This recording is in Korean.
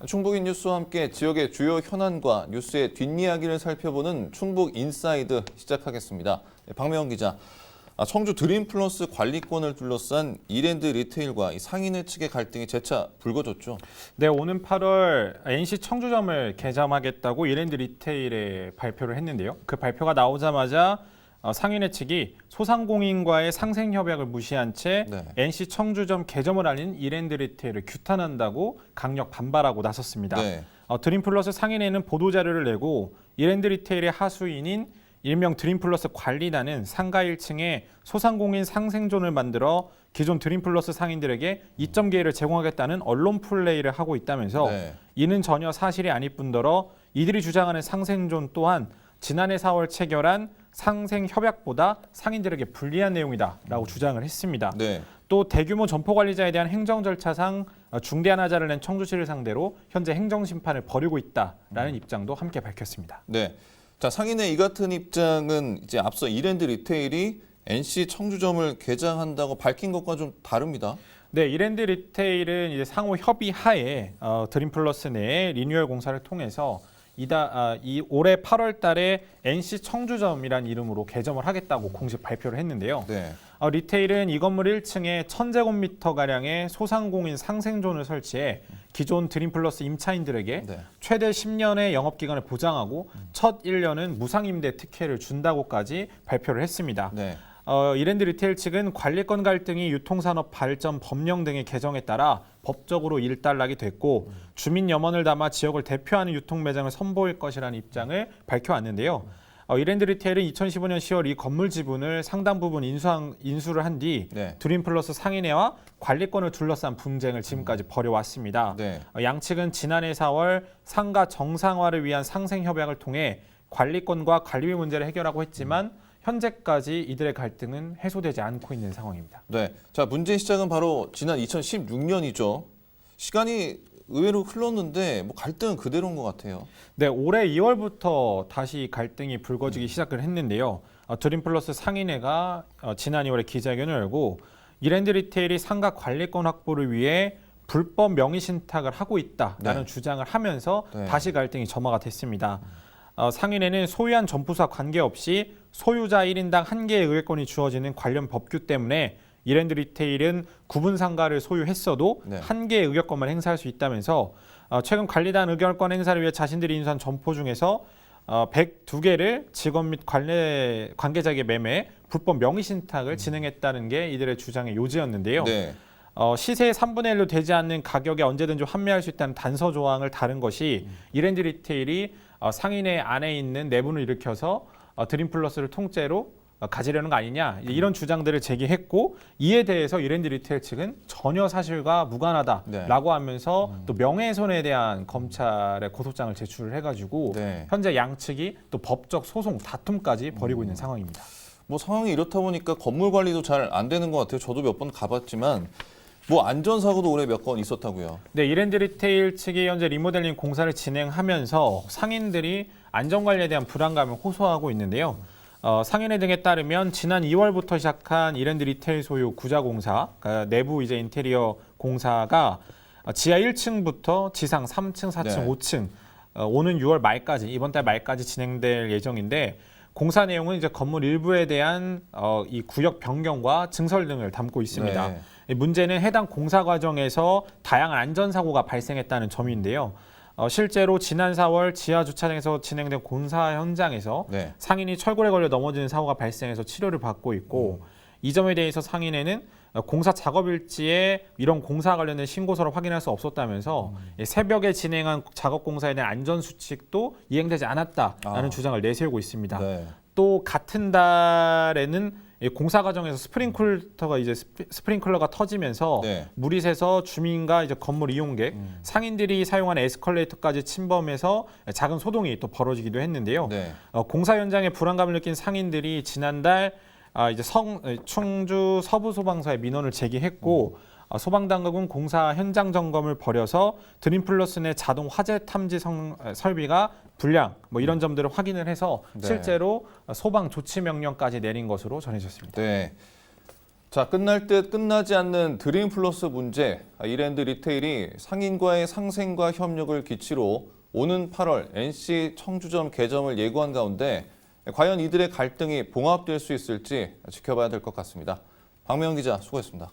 충북인 뉴스와 함께 지역의 주요 현안과 뉴스의 뒷이야기를 살펴보는 충북 인사이드 시작하겠습니다. 박명훈 기자, 청주 드림플러스 관리권을 둘러싼 이랜드 리테일과 상인회 측의 갈등이 재차 불거졌죠. 네, 오는 8월 NC 청주점을 개점하겠다고 이랜드 리테일에 발표를 했는데요. 그 발표가 나오자마자 상인회 측이 소상공인과의 상생협약을 무시한 채 NC 청주점 개점을 알린 이랜드 리테일을 규탄한다고 강력 반발하고 나섰습니다. 네. 드림플러스 상인회는 보도자료를 내고 이랜드 리테일의 하수인인 일명 드림플러스 관리단은 상가 1층에 소상공인 상생존을 만들어 기존 드림플러스 상인들에게 이점 기회를 제공하겠다는 언론 플레이를 하고 있다면서 이는 전혀 사실이 아닐 뿐더러 이들이 주장하는 상생존 또한 지난해 4월 체결한 상생협약보다 상인들에게 불리한 내용이다라고 주장을 했습니다. 또 대규모 점포관리자에 대한 행정 절차상 중대한 하자를 낸 청주시를 상대로 현재 행정심판을 벌이고 있다라는 입장도 함께 밝혔습니다. 네. 자, 상인의 이 같은 입장은 이제 앞서 이랜드 리테일이 NC 청주점을 개장한다고 밝힌 것과 좀 다릅니다. 네, 이랜드 리테일은 이제 상호 협의 하에 드림플러스 내에 리뉴얼 공사를 통해서 이 올해 8월 달에 NC 청주점이라는 이름으로 개점을 하겠다고 공식 발표를 했는데요. 리테일은 이 건물 1층에 1000제곱미터가량의 소상공인 상생존을 설치해 기존 드림플러스 임차인들에게 최대 10년의 영업기간을 보장하고 첫 1년은 무상임대 특혜를 준다고까지 발표를 했습니다. 이랜드 리테일 측은 관리권 갈등이 유통산업 발전 법령 등의 개정에 따라 법적으로 일단락이 됐고 주민 염원을 담아 지역을 대표하는 유통 매장을 선보일 것이라는 입장을 밝혀왔는데요. 이랜드 리테일은 2015년 10월 이 건물 지분을 상당 부분 인수를 한 뒤 드림플러스 상인회와 관리권을 둘러싼 분쟁을 지금까지 벌여왔습니다. 양측은 지난해 4월 상가 정상화를 위한 상생협약을 통해 관리권과 관리비 문제를 해결하고 했지만 현재까지 이들의 갈등은 해소되지 않고 있는 상황입니다. 자, 문제의 시작은 바로 지난 2016년이죠. 시간이 의외로 흘렀는데 갈등은 그대로인 것 같아요. 네, 올해 2월부터 다시 갈등이 불거지기 시작을 했는데요. 드림플러스 상인회가 지난 2월에 기자회견을 열고 이랜드 리테일이 상가 관리권 확보를 위해 불법 명의 신탁을 하고 있다라는 주장을 하면서 다시 갈등이 점화가 됐습니다. 상인회는 소유한 점포사 관계없이 소유자 1인당 1개의 의결권이 주어지는 관련 법규 때문에 이랜드 리테일은 구분 상가를 소유했어도 1개의 의결권만 행사할 수 있다면서 최근 관리단 의결권 행사를 위해 자신들이 인수한 점포 중에서 102개를 직원 및 관계자에게 매매, 불법 명의 신탁을 진행했다는 게 이들의 주장의 요지였는데요. 시세의 3분의 1로 되지 않는 가격에 언제든지 환매할 수 있다는 단서 조항을 다른 것이 이랜드 리테일이 상인회 안에 있는 내분을 일으켜서 드림플러스를 통째로 가지려는 거 아니냐 이런 주장들을 제기했고 이에 대해서 이랜드 리테일 측은 전혀 사실과 무관하다라고 하면서 또 명예훼손에 대한 검찰에 고소장을 제출을 해가지고 현재 양측이 또 법적 소송 다툼까지 벌이고 있는 상황입니다. 상황이 이렇다 보니까 건물 관리도 잘 안 되는 것 같아요. 저도 몇 번 가봤지만 안전사고도 올해 몇 건 있었다고요. 네, 이랜드 리테일 측이 현재 리모델링 공사를 진행하면서 상인들이 안전관리에 대한 불안감을 호소하고 있는데요. 상인회 등에 따르면 지난 2월부터 시작한 이랜드 리테일 소유 구자공사, 그러니까 내부 이제 인테리어 공사가 지하 1층부터 지상 3층, 4층, 5층 오는 6월 말까지 이번 달 말까지 진행될 예정인데 공사 내용은 이제 건물 일부에 대한 이 구역 변경과 증설 등을 담고 있습니다. 문제는 해당 공사 과정에서 다양한 안전사고가 발생했다는 점인데요. 실제로 지난 4월 지하 주차장에서 진행된 공사 현장에서 상인이 철골에 걸려 넘어지는 사고가 발생해서 치료를 받고 있고 이 점에 대해서 상인회는 공사 작업 일지에 이런 공사 관련된 신고서를 확인할 수 없었다면서 새벽에 진행한 작업 공사에 대한 안전 수칙도 이행되지 않았다라는 주장을 내세우고 있습니다. 또 같은 달에는 공사 과정에서 스프링클러가 터지면서 물이 새서 주민과 이제 건물 이용객, 상인들이 사용한 에스컬레이터까지 침범해서 작은 소동이 또 벌어지기도 했는데요. 공사 현장에 불안감을 느낀 상인들이 지난달 이제 청주 서부소방서에 민원을 제기했고 소방당국은 공사 현장 점검을 벌여서 드림플러스 내 자동 화재 탐지 설비가 불량 이런 점들을 확인을 해서 실제로 소방 조치 명령까지 내린 것으로 전해졌습니다. 자, 끝날 듯 끝나지 않는 드림플러스 문제. 이랜드 리테일이 상인과의 상생과 협력을 기치로 오는 8월 NC 청주점 개점을 예고한 가운데 과연 이들의 갈등이 봉합될 수 있을지 지켜봐야 될 것 같습니다. 박명훈 기자 수고했습니다.